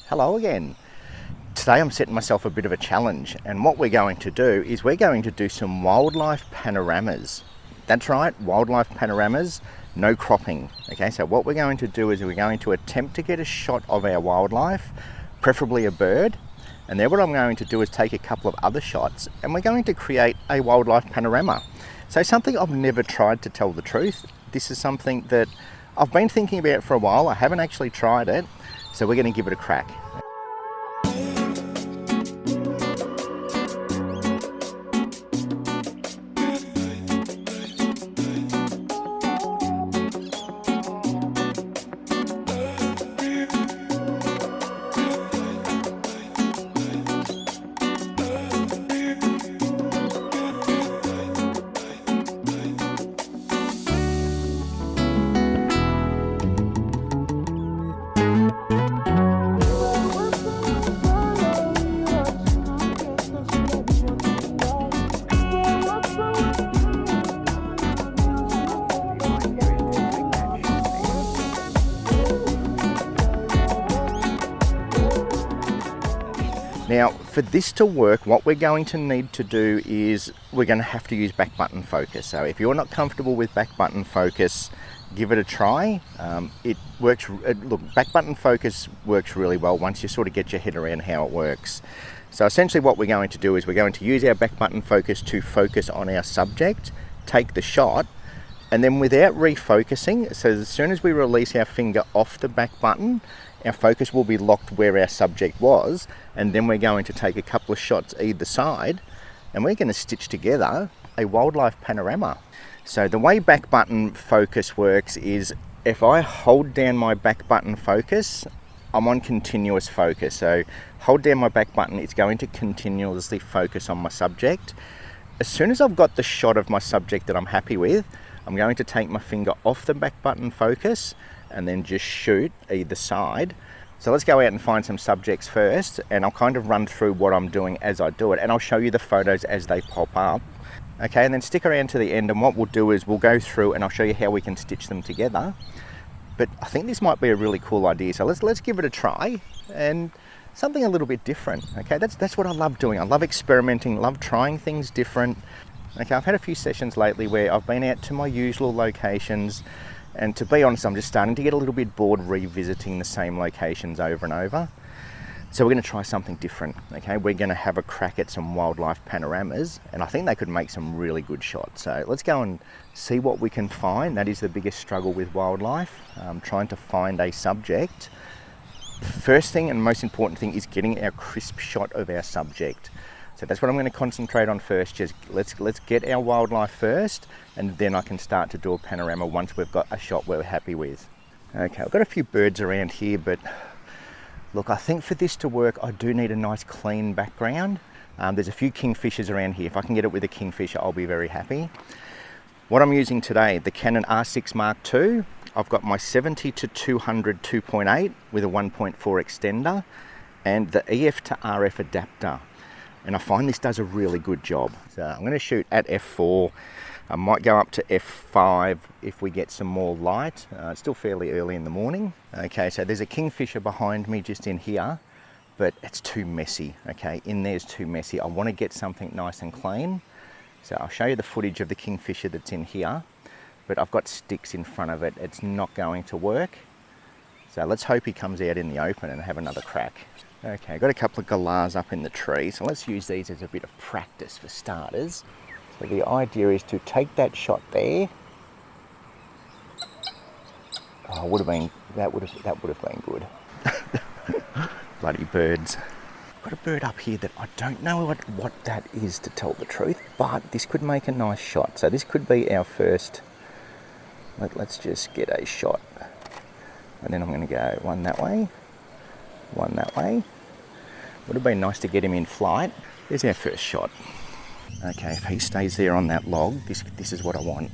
Hello again. Today I'm setting myself a bit of a challenge, and what we're going to do is we're going to do some wildlife panoramas. That's right, wildlife panoramas, no cropping. Okay, so what we're going to do is we're going to attempt to get a shot of our wildlife, preferably a bird, and then what I'm going to do is take a couple of other shots and we're going to create a wildlife panorama. So something I've never tried, to tell the truth. This is something that I've been thinking about for a while. I haven't actually tried it, so we're going to give it a crack. Now, for this to work, what we're going to need to do is we're going to have to use back button focus. So if you're not comfortable with back button focus, give it a try. It works. Look, back button focus works really well once you sort of get your head around how it works. So essentially what we're going to do is we're going to use our back button focus to focus on our subject, take the shot, and then without refocusing, so as soon as we release our finger off the back button, our focus will be locked where our subject was, and then we're going to take a couple of shots either side, and we're going to stitch together a wildlife panorama. So the way back button focus works is if I hold down my back button focus, I'm on continuous focus. So hold down my back button, it's going to continuously focus on my subject. As soon as I've got the shot of my subject that I'm happy with, I'm going to take my finger off the back button focus and then just shoot either side. So let's go out and find some subjects first, and I'll kind of run through what I'm doing as I do it, and I'll show you the photos as they pop up. Okay, and then stick around to the end, and what we'll do is we'll go through and I'll show you how we can stitch them together. But I think this might be a really cool idea, so let's give it a try, and something a little bit different. Okay, that's what I love doing. I love experimenting, love trying things different. Okay, I've had a few sessions lately where I've been out to my usual locations, and to be honest, I'm just starting to get a little bit bored revisiting the same locations over and over. So we're going to try something different. Okay, we're going to have a crack at some wildlife panoramas, and I think they could make some really good shots. So let's go and see what we can find. That is the biggest struggle with wildlife, trying to find a subject. The first thing and most important thing is getting our crisp shot of our subject. So that's what I'm going to concentrate on first. Just let's get our wildlife first, and then I can start to do a panorama once we've got a shot we're happy with. Okay, I've got a few birds around here, but look, I think for this to work, I do need a nice clean background. There's a few kingfishers around here. If I can get it with a kingfisher, I'll be very happy. What I'm using today, the Canon R6 Mark II. I've got my 70 to 200 2.8 with a 1.4 extender and the EF to RF adapter. And I find this does a really good job. So I'm going to shoot at f4. I might go up to f5 if we get some more light. It's still fairly early in the morning. Okay, so there's a kingfisher behind me just in here, but it's too messy. Okay, in there's too messy. I want to get something nice and clean. So I'll show you the footage of the kingfisher that's in here, but I've got sticks in front of it. It's not going to work. So let's hope he comes out in the open and have another crack. Okay, I've got a couple of galahs up in the tree, so let's use these as a bit of practice for starters. So the idea is to take that shot there. Oh, that would have been good. Bloody birds. I've got a bird up here that I don't know what that is, to tell the truth, but this could make a nice shot. So this could be our first. Let's just get a shot. And then I'm going to go one that way, one that way. Would have been nice to get him in flight. There's our first shot. Okay, if he stays there on that log, this is what I want.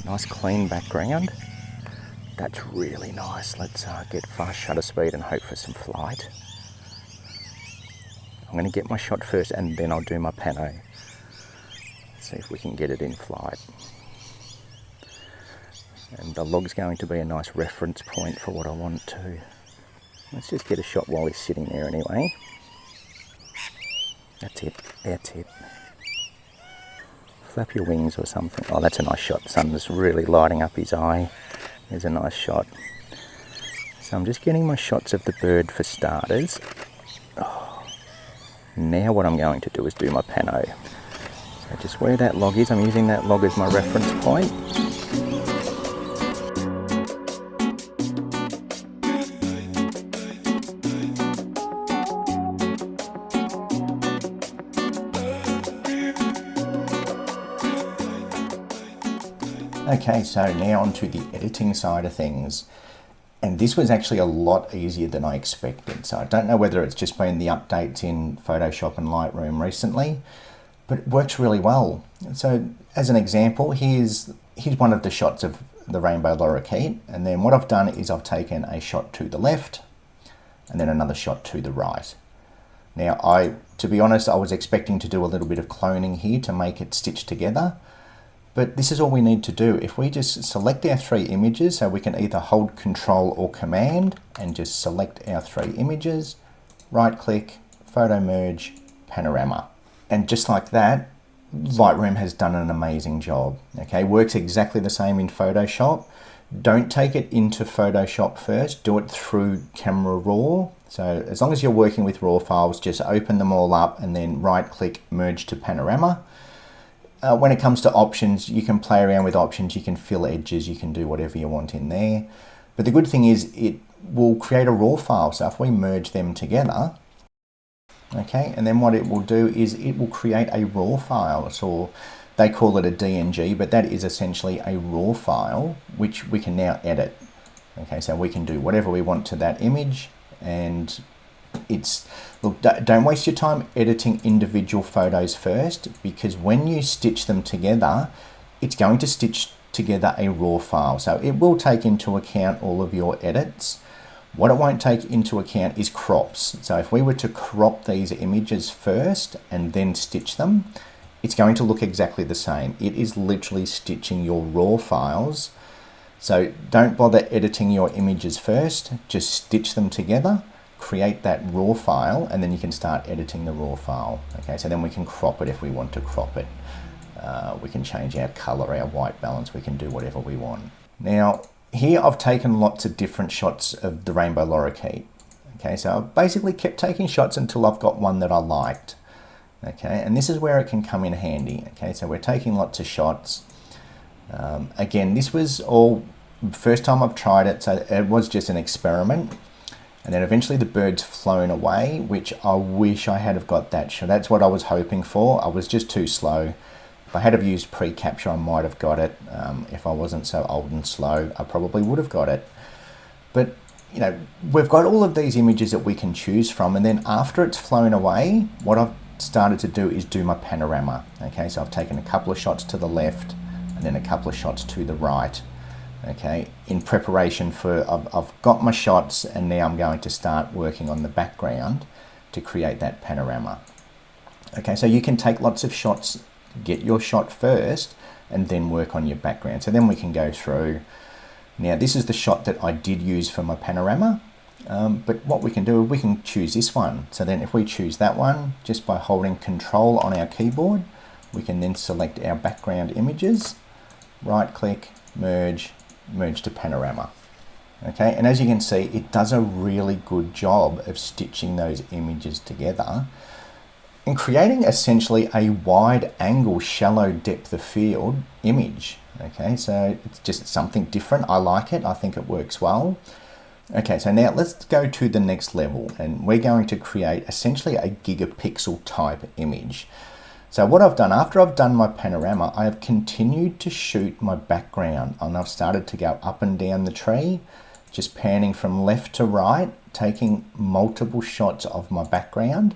Nice clean background. That's really nice. Let's get fast shutter speed and hope for some flight. I'm going to get my shot first and then I'll do my pano. See if we can get it in flight. And the log's going to be a nice reference point for what I want to. Let's just get a shot while he's sitting there anyway. That's it, that's it. Flap your wings or something. Oh, that's a nice shot. The sun's really lighting up his eye. There's a nice shot. So I'm just getting my shots of the bird for starters. Oh. Now what I'm going to do is do my pano. So just where that log is, I'm using that log as my reference point. Okay, so now onto the editing side of things. And this was actually a lot easier than I expected. So I don't know whether it's just been the updates in Photoshop and Lightroom recently, but it works really well. So as an example, here's one of the shots of the rainbow lorikeet. And then what I've done is I've taken a shot to the left and then another shot to the right. Now, to be honest, I was expecting to do a little bit of cloning here to make it stitch together. But this is all we need to do. If we just select our 3 images, so we can either hold Control or Command and just select our 3 images, right click, photo merge, panorama. And just like that, Lightroom has done an amazing job. Okay, works exactly the same in Photoshop. Don't take it into Photoshop first, do it through Camera Raw. So as long as you're working with RAW files, just open them all up and then right click, merge to panorama. When it comes to options, you can play around with options, you can fill edges, you can do whatever you want in there. But the good thing is it will create a RAW file. So if we merge them together, okay, and then what it will do is it will create a RAW file. So they call it a DNG, but that is essentially a RAW file, which we can now edit. Okay, so we can do whatever we want to that image, and look, don't waste your time editing individual photos first, because when you stitch them together, it's going to stitch together a RAW file. So it will take into account all of your edits. What it won't take into account is crops. So if we were to crop these images first and then stitch them, it's going to look exactly the same. It is literally stitching your RAW files. So don't bother editing your images first, just stitch them together, create that RAW file, and then you can start editing the RAW file. Okay, so then we can crop it if we want to crop it. We can change our color, our white balance, we can do whatever we want. Now, here I've taken lots of different shots of the rainbow lorikeet. Okay, so I've basically kept taking shots until I've got one that I liked. Okay, and this is where it can come in handy. Okay, so we're taking lots of shots. Again, this was all first time I've tried it, so it was just an experiment. And then eventually the bird's flown away, which I wish I had have got that shot. That's what I was hoping for. I was just too slow. If I had have used pre-capture, I might have got it. If I wasn't so old and slow, I probably would have got it. But, you know, we've got all of these images that we can choose from. And then after it's flown away, what I've started to do is do my panorama. Okay, so I've taken a couple of shots to the left and then a couple of shots to the right. Okay, in preparation for, I've got my shots, and now I'm going to start working on the background to create that panorama. Okay, so you can take lots of shots, get your shot first, and then work on your background. So then we can go through. Now this is the shot that I did use for my panorama, but what we can do, we can choose this one. So then if we choose that one, just by holding Control on our keyboard, we can then select our background images, right click, merge to panorama. Okay, and as you can see, it does a really good job of stitching those images together and creating essentially a wide angle, shallow depth of field image. Okay, so it's just something different. I like it. I think it works well. Okay, so now let's go to the next level, and we're going to create essentially a gigapixel type image. So what I've done, after I've done my panorama, I have continued to shoot my background, and I've started to go up and down the tree, just panning from left to right, taking multiple shots of my background.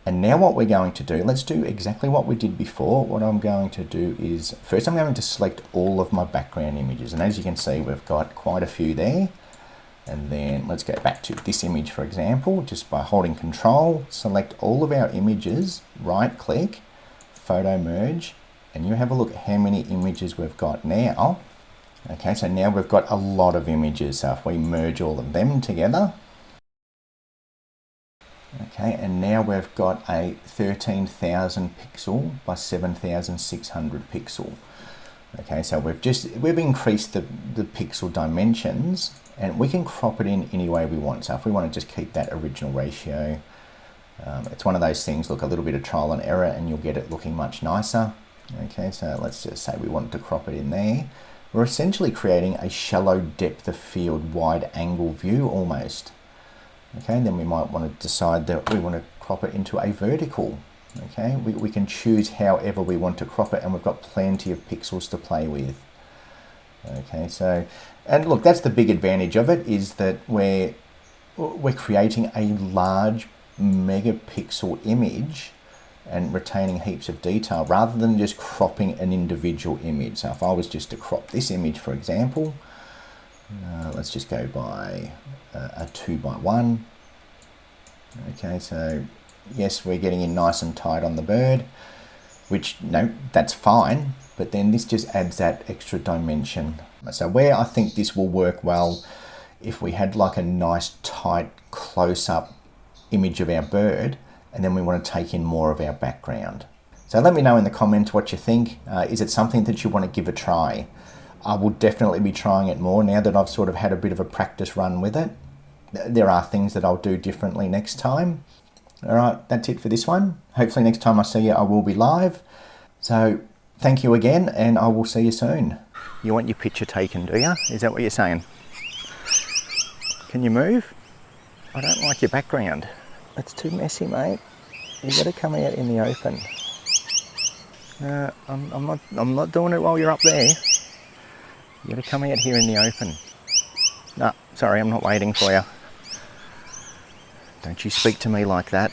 And now what we're going to do, let's do exactly what we did before. What I'm going to do is, first I'm going to select all of my background images. And as you can see, we've got quite a few there. And then let's go back to this image, for example, just by holding Control, select all of our images, right click, photo merge, and you have a look at how many images we've got now. Okay, so now we've got a lot of images. So if we merge all of them together, okay, and now we've got a 13,000 pixel by 7,600 pixel. Okay, so we've increased the pixel dimensions, and we can crop it in any way we want. So if we want to just keep that original ratio, it's one of those things, look, a little bit of trial and error and you'll get it looking much nicer. Okay, so let's just say we want to crop it in there. We're essentially creating a shallow depth of field wide angle view almost. Okay, then we might want to decide that we want to crop it into a vertical. Okay, we can choose however we want to crop it, and we've got plenty of pixels to play with. Okay, so, and look, that's the big advantage of it, is that we're creating a large megapixel image and retaining heaps of detail rather than just cropping an individual image. So if I was just to crop this image, for example, let's just go by a 2:1. Okay, so yes, we're getting in nice and tight on the bird, which, no, that's fine, but then this just adds that extra dimension. So where I think this will work well, if we had like a nice tight close-up image of our bird, and then we want to take in more of our background. So let me know in the comments what you think. Is it something that you want to give a try? I will definitely be trying it more now that I've sort of had a bit of a practice run with it. There are things that I'll do differently next time. All right, that's it for this one. Hopefully next time I see you, I will be live. So thank you again, and I will see you soon. You want your picture taken, do you? Is that what you're saying? Can you move? I don't like your background. It's too messy, mate. You've got to come out in the open. I'm not doing it while you're up there. You got to come out here in the open. No, sorry, I'm not waiting for you. Don't you speak to me like that.